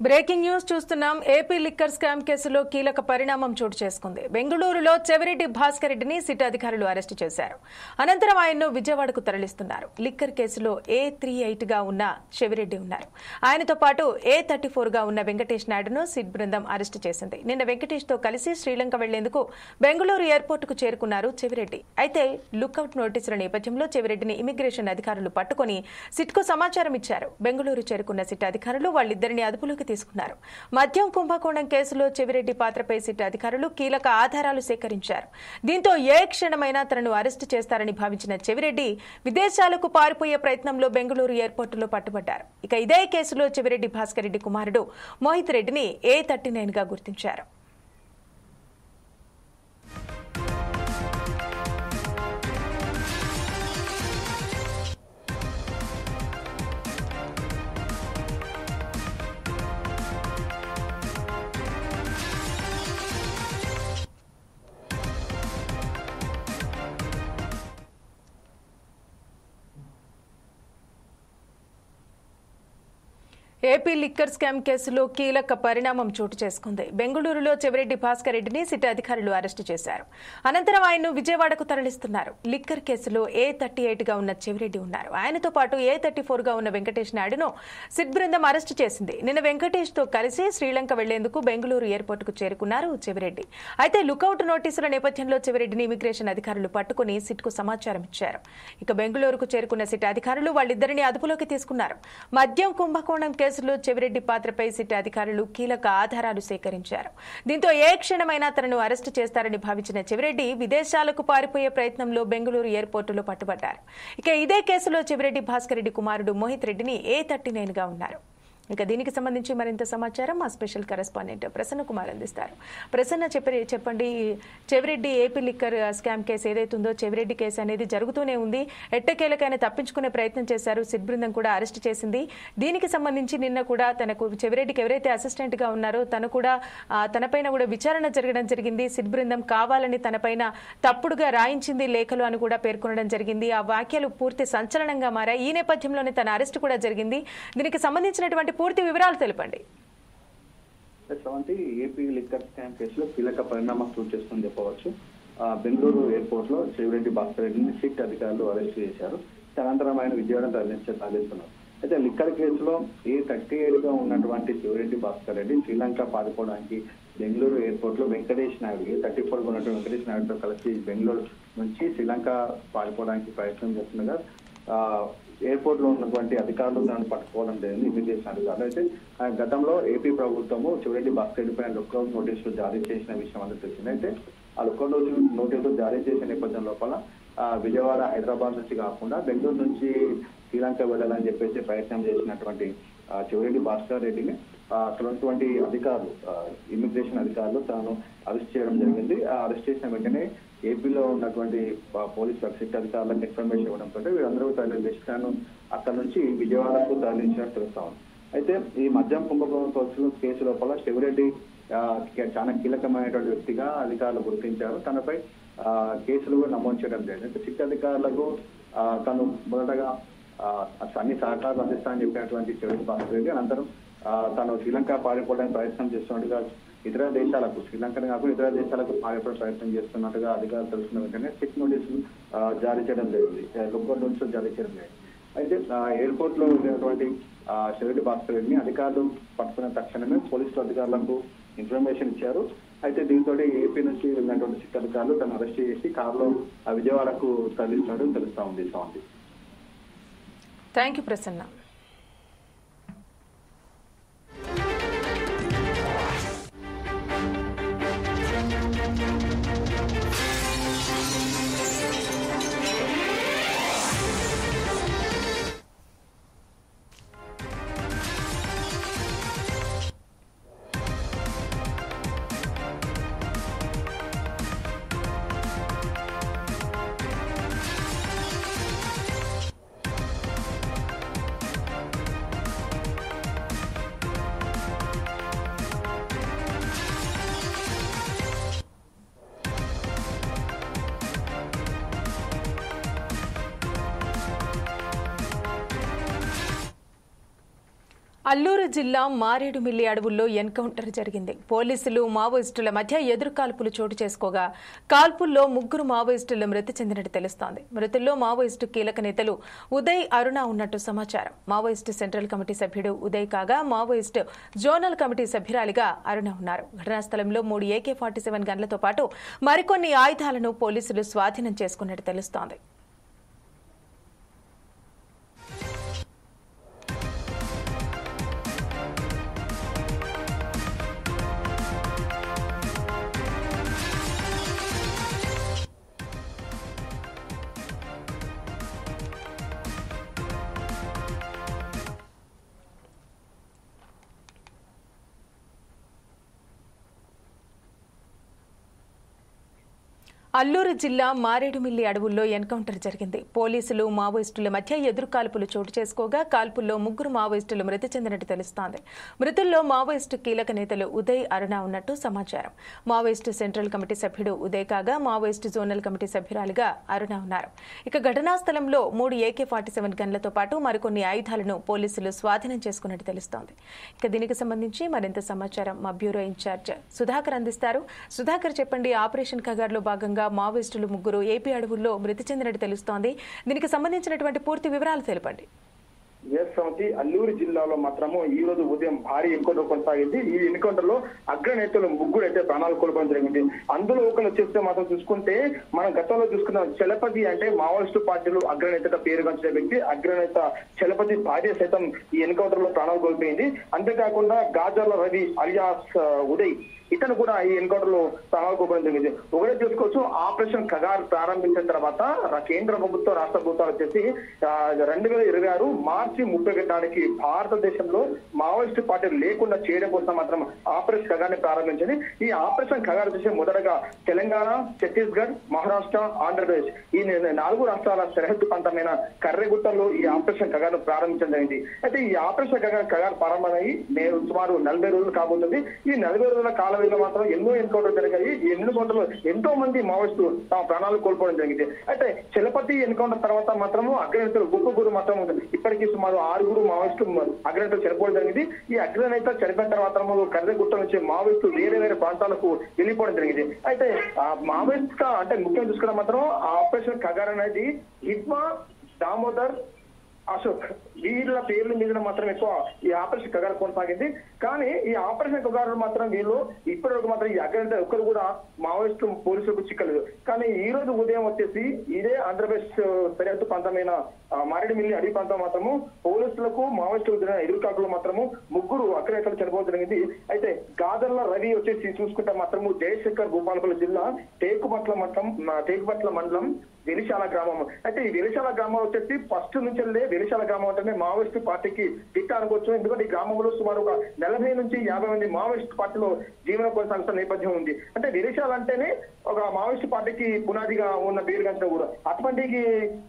Breaking news చూస్తున్నాం. ఏపీ లిక్కర్ స్కామ్ కేసులో కీలక పరిణామం చోటు చేసుకుంది. బెంగళూరులో చెవిరెడ్డి భాస్కర్ రెడ్డిని సిట్ అధికారులు అరెస్టు చేశారు. అనంతరం ఆయన్ను విజయవాడకు తరలిస్తున్నారు. లిక్కర్ కేసులో A38 గా ఉన్న చెవిరెడ్డి ఉన్నారు. ఆయనతో పాటు A34 గా ఉన్న వెంకటేష్ నాయుడును సిట్ బృందం అరెస్టు చేసింది. నిన్న వెంకటేష్ తో కలిసి శ్రీలంక వెళ్లేందుకు బెంగళూరు ఎయిర్పోర్ట్ కు చేరుకున్నారు చెవిరెడ్డి. అయితే లుకౌట్ నోటీసుల నేపథ్యంలో చెవిరెడ్డిని ఇమిగ్రేషన్ అధికారులు పట్టుకుని సిట్ కు సమాచారం ఇచ్చారు. బెంగళూరు చేరుకున్న సిట్ అధికారులు వాళ్ళిద్దరిని అదుపులోకి తీసుకున్నారు. మద్యం కుంభకోణం కేసులో చెవిరెడ్డి పాత్రపై సిట్ అధికారులు కీలక ఆధారాలు సేకరించారు. దీంతో ఏ క్షణమైనా తనను అరెస్టు చేస్తారని భావించిన చెవిరెడ్డి విదేశాలకు పారిపోయే ప్రయత్నంలో బెంగళూరు ఎయిర్పోర్టులో పట్టుబడ్డారు. ఇక ఇదే కేసులో చెవిరెడ్డి భాస్కర్ రెడ్డి కుమారుడు మోహిత్ రెడ్డిని A39 గా గుర్తించారు. ఏపీ లిక్కర్ స్కామ్ కేసులో కీలక పరిణామం చోటు చేసుకుంది. బెంగళూరులో చెవిరెడ్డి భాస్కర్ రెడ్డిని సిట్ అధికారులు అరెస్టు చేశారు. అనంతరం ఆయన్ను విజయవాడకు తరలిస్తున్నారు. లిక్కర్ కేసులో A38 గా ఉన్న చెవిరెడ్డి ఉన్నారు. ఆయనతో పాటు A34 గా ఉన్న వెంకటేష్ నాయుడును సిట్ బృందం అరెస్టు చేసింది. నిన్న వెంకటేష్ తో కలిసి శ్రీలంక వెళ్లేందుకు బెంగళూరు ఎయిర్పోర్ట్ కు చేరుకున్నారు చెవిరెడ్డి. అయితే లుకౌట్ నోటీసుల నేపథ్యంలో చెవిరెడ్డిని ఇమిగ్రేషన్ అధికారులు పట్టుకుని సిట్ కు సమాచారం ఇచ్చారు. ఇక బెంగళూరుకు చేరుకున్న సిట్ అధికారులు వాళ్ళిద్దరిని అదుపులోకి తీసుకున్నారు. మద్యం కుంభకోణం కేసులో చెవిరెడ్డి పాత్రపై సిట్ అధికారులు కీలక ఆధారాలు సేకరించారు. దీంతో ఏ క్షణమైనా తనను అరెస్టు చేస్తారని భావించిన చెవిరెడ్డి విదేశాలకు పారిపోయే ప్రయత్నంలో బెంగళూరు ఎయిర్పోర్టులో పట్టుబడ్డారు. ఇక ఇదే కేసులో చెవిరెడ్డి భాస్కర్ రెడ్డి కుమారుడు మోహిత్ రెడ్డిని A39 గా ఉన్నారు. ఇక దీనికి సంబంధించి మరింత సమాచారం మా స్పెషల్ కరెస్పాండెంట్ ప్రసన్న కుమార్ అందిస్తారు. ప్రసన్న చెప్పండి, Chevireddy AP liquor scam case ఏదైతుందో చెవిరెడ్డి కేసు అనేది జరుగుతూనే ఉంది. ఎట్టకేలకైనా తప్పించుకునే ప్రయత్నం చేశారు. సిట్ బృందం కూడా అరెస్ట్ చేసింది. దీనికి సంబంధించి నిన్న కూడా తనకు చెవిరెడ్డికి ఎవరైతే అసిస్టెంట్ గా ఉన్నారో తనపైన కూడా విచారణ జరగడం జరిగింది. సిట్ బృందం కావాలని తనపైన తప్పుడుగా రాయించింది లేఖలు అని కూడా పేర్కొనడం జరిగింది. ఆ వ్యాఖ్యలు పూర్తి సంచలనంగా మారాయి. ఈ నేపథ్యంలోనే తన అరెస్ట్ కూడా జరిగింది. దీనికి సంబంధించినటువంటి పూర్తి వివరాలు తెలపండి. ఏపీ లిక్కర్ స్కామ్ కేసులో కీలక పరిణామం చోటు చేసుకుని చెప్పవచ్చు. బెంగళూరు ఎయిర్పోర్ట్ లో చెవిరెడ్డి భాస్కర్ రెడ్డిని సిట్ అధికారులు అరెస్ట్ చేశారు. అనంతరం ఆయన విజయవాడ తరలిస్తున్నారు. అయితే లిక్కర్ కేసులో A38 గా ఉన్నటువంటి చెవిరెడ్డి భాస్కర్ రెడ్డి శ్రీలంక పారిపోవడానికి బెంగళూరు ఎయిర్పోర్ట్ లో వెంకటేష్ నాయుడు A34 ఉన్నటువంటి వెంకటేష్ నాయుడుతో కలిసి బెంగళూరు నుంచి శ్రీలంక పారిపోవడానికి ప్రయత్నం చేస్తుండగా ఎయిర్పోర్ట్ లో ఉన్నటువంటి అధికారులు దాన్ని పట్టుకోవడం జరిగింది. ఇమిగ్రేషన్ అధికారులు అయితే గతంలో ఏపీ ప్రభుత్వము చివరెడ్డి భాస్కర్ పైన లుక్అవుట్ నోటీసులు జారీ చేసిన విషయం అందరూ తెలిసింది. అయితే ఆ లుక్అవుట్ నోటీసులు జారీ చేసిన నేపథ్యం లోపల విజయవాడ హైదరాబాద్ నుంచి కాకుండా బెంగళూరు నుంచి శ్రీలంక వెళ్ళాలని చెప్పేసి ప్రయత్నం చేసినటువంటి చివరెడ్డి భాస్కర్ రెడ్డిని అక్కడ ఉన్నటువంటి అధికారులు ఇమిగ్రేషన్ అధికారులు తాను అరెస్ట్ చేయడం జరిగింది. ఆ అరెస్ట్ చేసిన వెంటనే ఏపీలో ఉన్నటువంటి పోలీస్ వెబ్సైట్ అధికారులకు ఇన్ఫర్మేషన్ ఇవ్వడంతో వీరందరూ తరలించాను అక్కడ నుంచి విజయవాడకు తరలించినట్టు తెలుస్తా ఉంది. అయితే ఈ మద్యం కుంభకోణం కేసు లోపల శివరెడ్డి చాలా కీలకమైనటువంటి వ్యక్తిగా అధికారులు గుర్తించారు. తనపై కేసులు నమోదు చేయడం జరిగింది. సిట్ అధికారులకు తను మొదటగా అన్ని సహకారాలు అందిస్తానని చెప్పినటువంటి చివరెడ్డి భాస్కర్ రెడ్డి అనంతరం తాను శ్రీలంక పారిపోవడానికి ప్రయత్నం చేస్తున్నట్టుగా ఇతర దేశాలకు శ్రీలంకనే కాకుండా ఇతర దేశాలకు పారిపోవడం ప్రయత్నం చేస్తున్నట్టుగా అధికారులు తెలుసుకున్న వెంటనే సిట్ నోటీసులు జారీ చేయడం జరిగింది. లుక్అవుట్ నోటీసులు జారీ చేయడం జరిగింది. అయితే ఎయిర్పోర్ట్ లో ఉన్నటువంటి శివరెడ్డి భాస్కర్ రెడ్డిని అధికారులు పట్టుకున్న తక్షణమే పోలీసులు అధికారులకు ఇన్ఫర్మేషన్ ఇచ్చారు. అయితే దీంతో ఏపీ నుంచి వెళ్ళినటువంటి సిట్ అధికారులు తను అరెస్ట్ చేసి కారులో విజయవాడకు తరలిస్తున్నట్టు తెలుస్తా ఉంది. Thank you Prasanna. అల్లూరు జిల్లా మారేడుమిల్లి అడవుల్లో ఎన్కౌంటర్ జరిగింది. పోలీసులు మావోయిస్టుల మధ్య ఎదురుకాల్పులు చోటు చేసుకోగా కాల్పుల్లో 3 మావోయిస్టులు మృతి చెందినట్టు తెలుస్తోంది. మృతుల్లో మావోయిస్టు కీలక నేతలు ఉదయ్, అరుణ ఉన్నట్టు సమాచారం. మావోయిస్టు సెంట్రల్ కమిటీ సభ్యుడు ఉదయ్ కాగా మావోయిస్టు జోనల్ కమిటీ సభ్యురాలిగా అరుణ ఉన్నారు. ఘటనా స్థలంలో 3 AK-47 గన్లతో పాటు మరికొన్ని ఆయుధాలను పోలీసులు స్వాధీనం చేసుకున్నట్టు తెలుస్తోంది. అల్లూరు జిల్లా మారేడుమిల్లి అడవుల్లో ఎన్కౌంటర్ జరిగింది. పోలీసులు మావోయిస్టుల మధ్య ఎదురుకాల్పులు చోటు చేసుకోగా కాల్పుల్లో 3 మావోయిస్టులు మృతి చెందినట్టు తెలుస్తోంది. మృతుల్లో మావోయిస్టు కీలక నేతలు ఉదయ్, అరుణ ఉన్నట్టు సమాచారం. మావోయిస్టు సెంట్రల్ కమిటీ సభ్యుడు ఉదయ్ కాగా మావోయిస్టు జోనల్ కమిటీ సభ్యురాలిగా అరుణ ఉన్నారు. ఇక ఘటనా స్థలంలో 3 AK-47 గన్లతో పాటు మరికొన్ని ఆయుధాలను పోలీసులు స్వాధీనం చేసుకున్నట్టు తెలుస్తోంది. ఇక దీనికి సంబంధించి మరింత సమాచారం మా బ్యూరో ఇన్ఛార్జ్ సుధాకర్ అందిస్తారు. సుధాకర్, చెప్పండి, ఆపరేషన్ కగార్లో భాగంగా మావోయిస్టులు 3 ఏపీ అడవుల్లో మృతి చెందినట్టు తెలుస్తోంది. దీనికి సంబంధించినటువంటి పూర్తి వివరాలు తెలపండి. అల్లూరు జిల్లాలో మాత్రము ఈ రోజు ఉదయం భారీ ఎన్కౌంటర్ కొనసాగింది. ఈ ఎన్కౌంటర్ లో అగ్రనేతలు 3 అయితే ప్రాణాలు కోల్పోవడం జరిగింది. అందులో ఒకరు వచ్చేస్తే మాత్రం చూసుకుంటే మనం గతంలో చూసుకున్న చలపతి అంటే మావోయిస్టు పార్టీలు అగ్రనేతగా పేరుగాంచిన వ్యక్తి అగ్రనేత చలపతి భార్య సైతం ఈ ఎన్కౌంటర్ లో ప్రాణాలు కోల్పోయింది. అంతేకాకుండా గాజాల రవి అలియాస్ ఉదయ్ ఇతను కూడా ఈ ఎన్కౌంటర్ లో ప్రాణాలు కోల్పోవడం జరిగింది. ఒకటే చూసుకోవచ్చు, ఆపరేషన్ కగార్ ప్రారంభించిన తర్వాత కేంద్ర ప్రభుత్వం రాష్ట్ర ప్రభుత్వాలు వచ్చేసి 2026 మార్చి 30 నాటికి భారతదేశంలో మావోయిస్టు పార్టీలు లేకుండా చేయడం కోసం మాత్రం ఆపరేషన్ కగార్ ని ప్రారంభించింది. ఈ ఆపరేషన్ కగార్ చేసి మొదటగా తెలంగాణ, ఛత్తీస్గఢ్, మహారాష్ట్ర, ఆంధ్రప్రదేశ్ ఈ 4 రాష్ట్రాల సరిహద్దు ప్రాంతమైన కర్రెగుట్టలో ఈ ఆపరేషన్ కగార్ ను ప్రారంభించడం జరిగింది. అయితే ఈ ఆపరేషన్ కగార్ ప్రారంభమై సుమారు 40 రోజులు కాబోతుంది. ఈ 40 రోజుల కాలం మాత్రం ఎన్నో ఎన్కౌంటర్ జరిగాయి. ఈ ఎన్కౌంటర్లో ఎంతో మంది మావోయిస్టులు తమ ప్రాణాలు కోల్పోవడం జరిగింది. అయితే చలపతి ఎన్కౌంటర్ తర్వాత మాత్రము అగ్రనేతలు 3 మాత్రం ఇప్పటికీ సుమారు 6 మావోయిస్టులు అగ్రనేతలు చనిపోవడం జరిగింది. ఈ అగ్రనేత చనిపోయిన తర్వాత కర్రెగుట్ట నుంచి మావోయిస్టులు వేరే ప్రాంతాలకు వెళ్ళిపోవడం జరిగింది. అయితే మావోయిస్ట్ అంటే ముఖ్యంగా చూసుకున్న మాత్రం ఆపరేషన్ కగార్ అనేది హిడ్మా, దామోదర్, అశోక్ వీళ్ళ పేర్ల మీద మాత్రం ఎక్కువ ఈ ఆపరేషన్ కగారు కొనసాగింది. కానీ ఈ ఆపరేషన్ కగారు మాత్రం వీళ్ళు ఇప్పటి వరకు మాత్రం ఈ అగ్రనేత ఒక్కరు కూడా మావోయిస్టు పోలీసులకు చిక్కలేదు. కానీ ఈ రోజు ఉదయం వచ్చేసి ఇదే ఆంధ్రప్రదేశ్ సరిహద్దు ప్రాంతమైన మారేడుమిల్లి అడవి ప్రాంతం మాత్రము పోలీసులకు మావోయిస్టులకు జరిగిన ఎదురుకాకులు మాత్రము ముగ్గురు అగ్రనేతలు చనిపోవడం జరిగింది. అయితే గాదర్ల రవి వచ్చేసి చూసుకుంటే మాత్రము జయశంకర్ భూపాలపల్లి జిల్లా టేకుపట్ల మండలం వెలిశాల గ్రామం. అయితే ఈ వెలిశాల గ్రామం వచ్చేసి ఫస్ట్ నుంచి వెలిశాల గ్రామం అంటేనే మావోయిస్టు పార్టీకి దిట్ట అనుకోవచ్చు. ఎందుకంటే ఈ గ్రామంలో సుమారు ఒక 40 నుంచి 50 మంది మావోయిస్టు పార్టీలో జీవనం కొనసాగుతున్న నేపథ్యం ఉంది. అంటే వెలిశాల అంటేనే ఒక మావోయిస్టు పార్టీకి పునాదిగా ఉన్న పేరు కంటే కూడా అటువంటి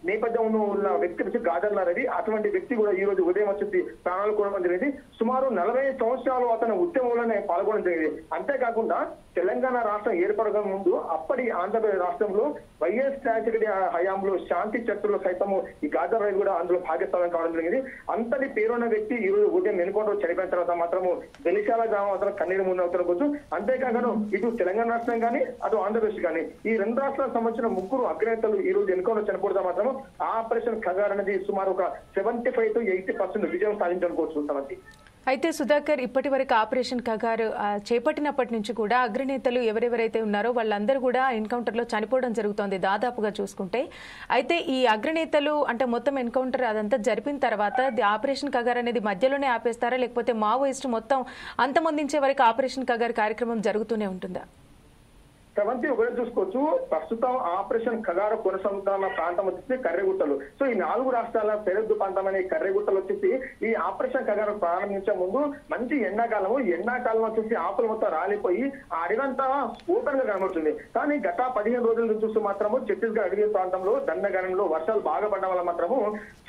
నేపథ్యం ఉన్న వ్యక్తి వచ్చి గాదర్ల రవి. అటువంటి వ్యక్తి కూడా ఈ రోజు ఉదయం వచ్చేసి ప్రాణాలు కోల్పోవడం జరిగింది. సుమారు 40 సంవత్సరాలు అతను ఉద్యమంలోనే పాల్గొనడం జరిగింది. అంతేకాకుండా తెలంగాణ రాష్ట్రం ఏర్పడక ముందు అప్పటి ఆంధ్రప్రదేశ్ రాష్ట్రంలో వైఎస్ రాజశేఖర హయాంలో శాంతి చర్చలో సైతము ఈ గాదర్ రవి కూడా అందులో భాగస్వామ్యం కావడం జరిగింది. అంతటి పేరున్న వ్యక్తి ఈ రోజు ఉదయం ఎన్నుకోవడం చనిపోయిన తర్వాత మాత్రము వెలిశాల గ్రామం అతను కన్నీరు ముందు అవుతున్న అంతేకాక ఇటు తెలంగాణ రాష్ట్రం కానీ అటు ఆంధ్రప్రదేశ్ కానీ ఈ 2 రాష్ట్రాలకు సంబంధించిన ముగ్గురు అగ్రనేతలు ఈ రోజు ఎన్నుకోవడం చనిపోవడం మాత్రము ఆపరేషన్ ఖగార్ అనేది సుమారు ఒక 75 to 80% విజయం సాధించాలనుకోవచ్చు. అయితే సుధాకర్, ఇప్పటి వరకు ఆపరేషన్ కగారు చేపట్టినప్పటి నుంచి కూడా అగ్రనేతలు ఎవరెవరైతే ఉన్నారో వాళ్ళందరూ కూడా ఎన్కౌంటర్లో చనిపోవడం జరుగుతోంది దాదాపుగా చూసుకుంటే. అయితే ఈ అగ్రనేతలు అంటే మొత్తం ఎన్కౌంటర్ అదంతా జరిపిన తర్వాత ఆపరేషన్ కగార్ అనేది మధ్యలోనే ఆపేస్తారా, లేకపోతే మావోయిస్టు మొత్తం అంతమొందించే వరకు ఆపరేషన్ కగార్ కార్యక్రమం జరుగుతూనే ఉంటుందా? ప్రవంతి ఒకటే చూసుకోవచ్చు. ప్రస్తుతం ఆపరేషన్ ఖగారు కొనసాగుతున్న ప్రాంతం వచ్చేసి కర్రెగుట్టలు. సో ఈ 4 రాష్ట్రాల సరిహద్దు ప్రాంతమైన కర్రెగుట్టలు వచ్చేసి ఈ ఆపరేషన్ ఖగారు ప్రారంభించే ముందు మంచి ఎండాకాలం వచ్చేసి ఆకులు మొత్తం రాలిపోయి ఆ అడవంతా ఓపెన్ గా కనబడుతుంది. కానీ గత 15 రోజుల నుంచి చూస్తూ మాత్రము ఛత్తీస్గఢ్ అడవి ప్రాంతంలో దండకారణంలో వర్షాలు బాగా పడడం వల్ల మాత్రము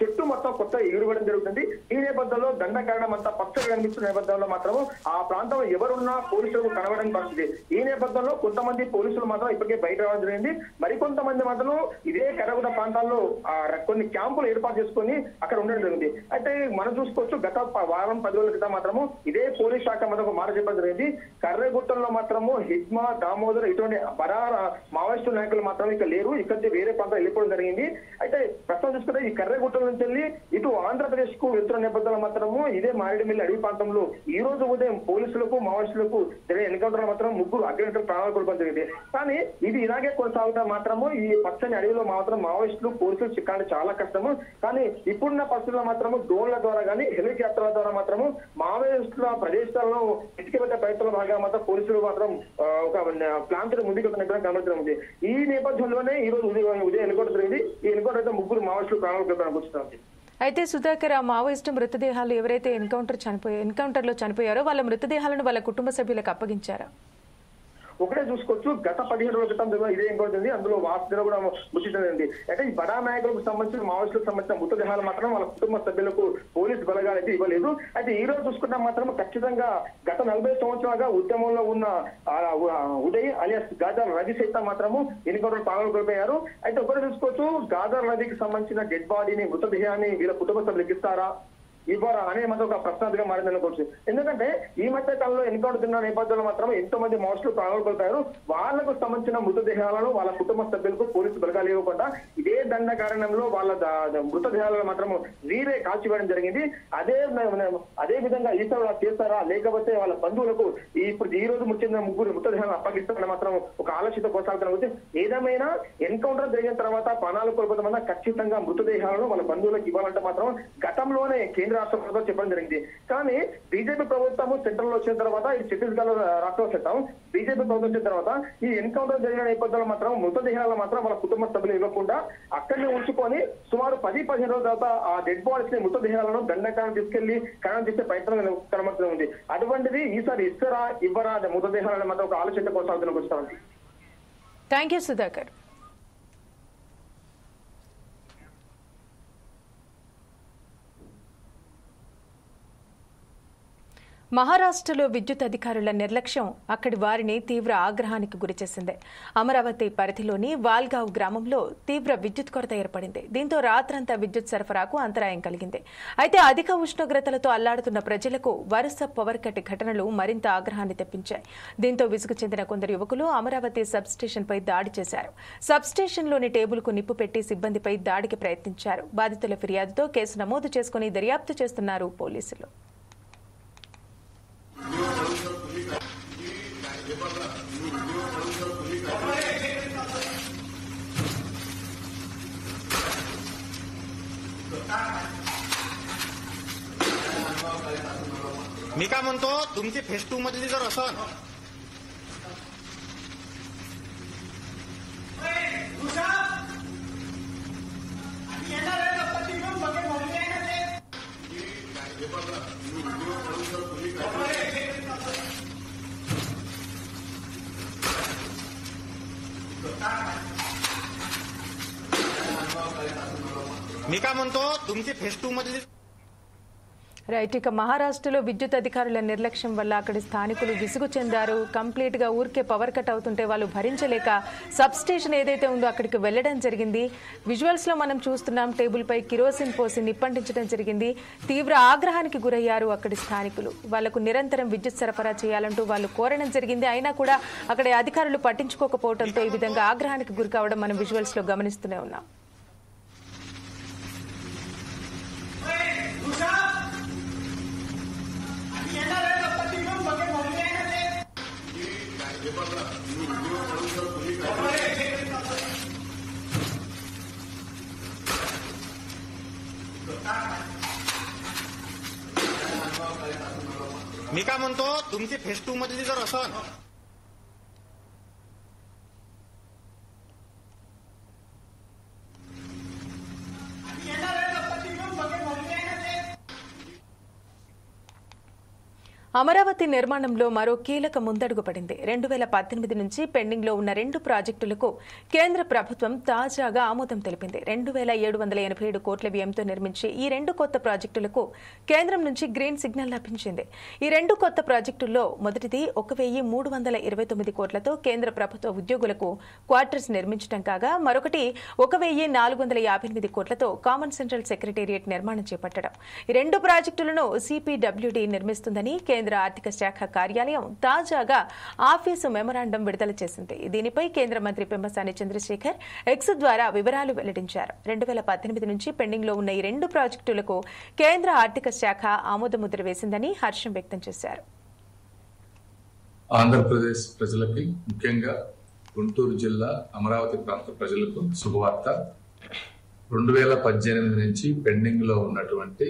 చెట్టు మొత్తం కొత్త ఎగురుబడం జరుగుతుంది. ఈ నేపథ్యంలో దండకారణం అంతా పచ్చగా కనిపిస్తున్న నేపథ్యంలో మాత్రము ఆ ప్రాంతంలో ఎవరున్నా పోలీసులకు కనబడని పరిస్థితి. ఈ నేపథ్యంలో కొంతమంది పోలీసులు మాత్రం ఇప్పటికే బయట రావడం జరిగింది. మరికొంతమంది మాత్రం ఇదే కర్రగుట్ట ప్రాంతాల్లో కొన్ని క్యాంపులు ఏర్పాటు చేసుకొని అక్కడ ఉండడం జరిగింది. అయితే మనం చూసుకోవచ్చు గత వారం 10 రోజుల క్రితం మాత్రము ఇదే పోలీస్ శాఖ మాత్రం ఒక మాట చెప్పడం జరిగింది. కర్రగుట్టంలో మాత్రము హిజ్మా, దామోదర్ ఇటువంటి బరార మావోయిస్టు నాయకులు మాత్రం ఇక్కడ లేరు, ఇక్కడ వేరే ప్రాంతాలు వెళ్ళిపోవడం జరిగింది. అయితే ప్రస్తుతం చూసుకుంటే ఈ కర్రగుట్టల నుంచి వెళ్ళి ఇటు ఆంధ్రప్రదేశ్ కు వెళ్తున్న నేపథ్యంలో మాత్రము ఇదే మారేడుమిల్లి అడవి ప్రాంతంలో ఈ రోజు ఉదయం పోలీసులకు మావోయిస్టులకు జరిగిన ఎన్కౌంటర్ మాత్రం ముగ్గురు అగ్రనేతలు ప్రాణాలు కోల్పోవడం జరిగింది. కానీ ఇది ఇలాగే కొనసాగుతా మాత్రము ఈ పచ్చని అడవిలో మాత్రం మావోయిస్టులు పోలీసులు చిక్కాలి చాలా కష్టము. కానీ ఇప్పుడున్న పరిస్థితుల్లో మాత్రము డ్రోన్ల ద్వారా కానీ హెలికాప్టర్ల ద్వారా మాత్రము మావోయిస్టుల ప్రదేశాలను ఎత్తికెళ్లే ప్రయత్నంలో భాగంగా మాత్రం పోలీసులు మాత్రం ఒక ప్లాన్ తో ముందుకు కనబడుతుంది. ఈ నేపథ్యంలోనే ఈ రోజు ఉదయం ఎన్కౌంటర్ జరిగింది. ఈ ఎన్కౌంటర్ అయితే ముగ్గురు మావోయిస్టులు ప్రాణాలు కోల్పోవడానికి. అయితే సుధాకర్, ఆ మావోయిస్టు మృతదేహాలు ఎవరైతే ఎన్కౌంటర్లో చనిపోయారో వాళ్ళ మృతదేహాలను వాళ్ళ కుటుంబ సభ్యులకు అప్పగించారా? ఒకటే చూసుకోవచ్చు గత 15 రోజుల క్రితం ఇదే ఇంకోటి అందులో వాసుదేవ కూడా మృతి చెందింది. అంటే ఈ బడా నాయకులకు సంబంధించిన మావోయిస్టులకు సంబంధించిన మృతదేహాలు మాత్రం వాళ్ళ కుటుంబ సభ్యులకు పోలీసు బలగాలు అయితే ఇవ్వలేదు. అయితే ఈ రోజు చూసుకుంటే మాత్రం ఖచ్చితంగా గత 40 సంవత్సరాలుగా ఉద్యమంలో ఉన్న ఉదయ్ అలియాస్ గాదర్ రవి సైతం మాత్రము ఎన్నికలు ప్రాణాలు కోల్పోయారు. అయితే ఒకటి చూసుకోవచ్చు గాదర్ రవికి సంబంధించిన డెడ్ బాడీని మృతదేహాన్ని వీళ్ళ కుటుంబ సభ్యులకు ఇస్తారా ఇవ్వరా అనే మాత్రం ఒక ప్రశ్నార్థిగా మారిందనుకోవచ్చు. ఎందుకంటే ఈ మధ్య కాలంలో ఎన్కౌంటర్ తిన్న నేపథ్యంలో మాత్రం ఎంతో మంది మావోయిస్టులు ప్రాణాలు కోల్పోయారు. వాళ్లకు సంబంధించిన మృతదేహాలను వాళ్ళ కుటుంబ సభ్యులకు పోలీసు బలగాలు ఇవ్వకుండా ఇదే దండకారణంలో వాళ్ళ మృతదేహాలను మాత్రం వీరే కాల్చివేయడం జరిగింది. అదే విధంగా ఈసారి చేస్తారా లేకపోతే వాళ్ళ బంధువులకు ఇప్పుడు ఈ రోజు ముఖ్యంగా ముగ్గురు మృతదేహాలను అప్పగిస్తారని మాత్రం ఒక ఆలోచన కొనసాగుతున్న ఏదేమైనా ఎన్కౌంటర్ జరిగిన తర్వాత ప్రాణాలు కోల్పోతామన్నా ఖచ్చితంగా మృతదేహాలను వాళ్ళ బంధువులకు ఇవ్వాలంటే మాత్రం గతంలోనే కేంద్ర రాష్ట్ర ప్రభుత్వం చెప్పడం జరిగింది. కానీ బీజేపీ ప్రభుత్వం సెంట్రల్ లో వచ్చిన తర్వాత ఇది ఛత్తీస్గఢ్ రాష్ట్ర చట్టం బీజేపీ ప్రభుత్వం వచ్చిన తర్వాత ఈ ఎన్కౌంటర్ జరిగిన నేపథ్యంలో మాత్రం మృతదేహాలను మాత్రం వాళ్ళ కుటుంబ సభ్యులు ఇవ్వకుండా అక్కడనే ఉంచుకొని సుమారు 10-15 రోజుల తర్వాత ఆ డెడ్ బాడీస్ ని మృతదేహాలను దండకాన్ని తీసుకెళ్లి ఖననం చేసే ప్రయత్నం కనబడుతుంది. అటువంటిది ఈసారి ఇస్తారా ఇవ్వరా అనే మృతదేహాలను మాత్రం ఒక ఆలోచన కొనసాగుతున్న వస్తుంది. Thank you Sudhakar. మహారాష్ట్రలో విద్యుత్ అధికారుల నిర్లక్ష్యం అక్కడి వారిని తీవ్ర ఆగ్రహానికి గురిచేసింది. అమరావతి పరిధిలోని వాల్గావ్ గ్రామంలో తీవ్ర విద్యుత్ కొరత ఏర్పడింది. దీంతో రాత్రంతా విద్యుత్ సరఫరాకు అంతరాయం కలిగింది. అయితే అధిక ఉష్ణోగ్రతలతో అల్లాడుతున్న ప్రజలకు వరుస పవర్ కట్ ఘటనలు మరింత ఆగ్రహాన్ని తెప్పించాయి. దీంతో విసుగు చెందిన కొందరు యువకులు అమరావతి సబ్ స్టేషన్పై దాడి చేశారు. సబ్ స్టేషన్లోని టేబుల్కు నిప్పు పెట్టి సిబ్బందిపై దాడికి ప్రయత్నించారు. బాధితుల ఫిర్యాదుతో కేసు నమోదు చేసుకుని దర్యాప్తు చేస్తున్నారు పోలీసులు. मी काय म्हणतो तुमची फेज 2 मधली जर असेल मी काय म्हणतो तुमची फेज 2 मधली రైట్. ఇక మహారాష్ట్రలో విద్యుత్ అధికారుల నిర్లక్ష్యం వల్ల అక్కడి స్థానికులు విసుగు చెందారు. కంప్లీట్ గా ఊరికే పవర్ కట్ అవుతుంటే వాళ్ళు భరించలేక సబ్ స్టేషన్ ఏదైతే ఉందో అక్కడికి వెళ్లడం జరిగింది. విజువల్స్ లో మనం చూస్తున్నాం, టేబుల్ పై కిరోసిన్ పోసి నిప్పంటించడం జరిగింది. తీవ్ర ఆగ్రహానికి గురయ్యారు అక్కడి స్థానికులు. వాళ్లకు నిరంతరం విద్యుత్ సరఫరా చేయాలంటూ వాళ్ళు కోరడం జరిగింది. అయినా కూడా అక్కడ అధికారులు పట్టించుకోకపోవడంతో ఈ విధంగా ఆగ్రహానికి గురి కావడం మనం విజువల్స్ లో గమనిస్తూనే ఉన్నాం. मी काय म्हणतो तुमची फेज 2 मधली जर असेल అమరావతి నిర్మాణంలో మరో కీలక ముందడుగు పడింది. 2018 నుంచి పెండింగ్ లో ఉన్న 2 ప్రాజెక్టులకు కేంద్ర ప్రభుత్వం తాజాగా ఆమోదం తెలిపింది. 2787 కోట్ల వ్యయంతో నిర్మించే ఈ 2 కొత్త ప్రాజెక్టులకు కేంద్రం నుంచి గ్రీన్ సిగ్నల్ లభించింది. ఈ 2 కొత్త ప్రాజెక్టుల్లో మొదటిది 1329 కోట్లతో కేంద్ర ప్రభుత్వ ఉద్యోగులకు క్వార్టర్స్ నిర్మించడం కాగా, మరొకటి 1458 కోట్లతో కామన్ సెంట్రల్ సెక్రటేరియట్ నిర్మాణం చేపట్టడం. ఈ 2 ప్రాజెక్టులను సిపిడబ్ల్యూడి నిర్మిస్తుందని కేంద్ర ఆర్థిక శాఖ కార్యాలయం తాజాగా ఆఫీసు మెమరాండం విడుదల చేసింది. దీనిపై కేంద్ర మంత్రి పెమ్మసాని చంద్రశేఖర్ ఎక్స్ ద్వారా వివరాలు వెల్లడించారు. 2018 నుంచి పెండింగ్ లో ఉన్న ఈ 2 ప్రాజెక్టులకు కేంద్ర ఆర్థిక శాఖ ఆమోదముద్ర వేసిందని హర్షం వ్యక్తం చేశారు. ఆంధ్రప్రదేశ్ ప్రజలకి, ముఖ్యంగా గుంటూరు జిల్లా అమరావతి ప్రాంత ప్రజలకు శుభవార్త. 2018 నుంచి పెండింగ్ లో ఉన్నటువంటి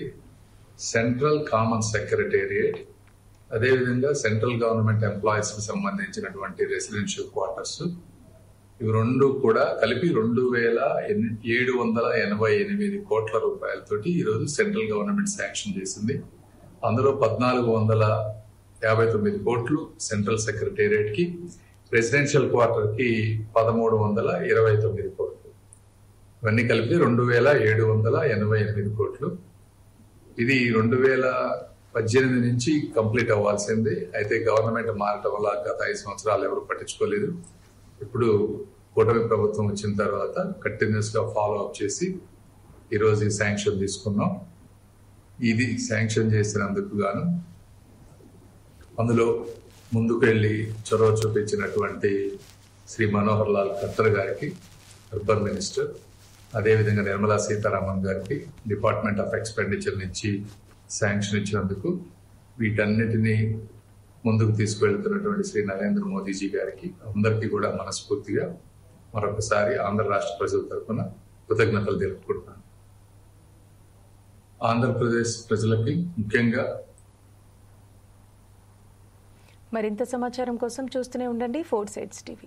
సెంట్రల్ కామన్ సెక్రటేరియట్, అదేవిధంగా సెంట్రల్ గవర్నమెంట్ ఎంప్లాయీస్ కి సంబంధించినటువంటి రెసిడెన్షియల్ క్వార్టర్స్, ఇవి 2 కూడా కలిపి 2788 కోట్ల రూపాయలతోటి ఈరోజు సెంట్రల్ గవర్నమెంట్ శాంక్షన్ చేసింది. అందులో 1459 కోట్లు సెంట్రల్ సెక్రటేరియట్ కి, రెసిడెన్షియల్ క్వార్టర్ కి 1329 కోట్లు, ఇవన్నీ కలిపి 2788 కోట్లు. ఇది 2018 నుంచి కంప్లీట్ అవ్వాల్సింది. అయితే గవర్నమెంట్ మారటం వల్ల గత 5 సంవత్సరాలు ఎవరు పట్టించుకోలేదు. ఇప్పుడు కూటమి ప్రభుత్వం వచ్చిన తర్వాత కంటిన్యూస్ గా ఫాలో అప్ చేసి ఈరోజు ఈ శాంక్షన్ తీసుకున్నాం. ఇది శాంక్షన్ చేసినందుకు గాను అందులో ముందుకు వెళ్లి చొరవ చూపించినటువంటి శ్రీ మనోహర్ లాల్ ఖట్టర్ గారికి, అర్బన్ మినిస్టర్, అదేవిధంగా నిర్మలా సీతారామన్ గారికి డిపార్ట్మెంట్ ఆఫ్ ఎక్స్పెండిచర్ నుంచి శాంక్షన్ ఇచ్చినందుకు, వీటన్నిటినీ ముందుకు తీసుకువెళ్తున్నటువంటి శ్రీ నరేంద్ర మోదీజీ గారికి అందరికీ కూడా మనస్ఫూర్తిగా మరొకసారి ఆంధ్ర రాష్ట్ర ప్రజల తరఫున కృతజ్ఞతలు తెలుపుకుంటున్నాను. ఆంధ్రప్రదేశ్ ప్రజలకి, ముఖ్యంగా మరింత సమాచారం కోసం చూస్తూనే ఉండండి 4 Sides TV.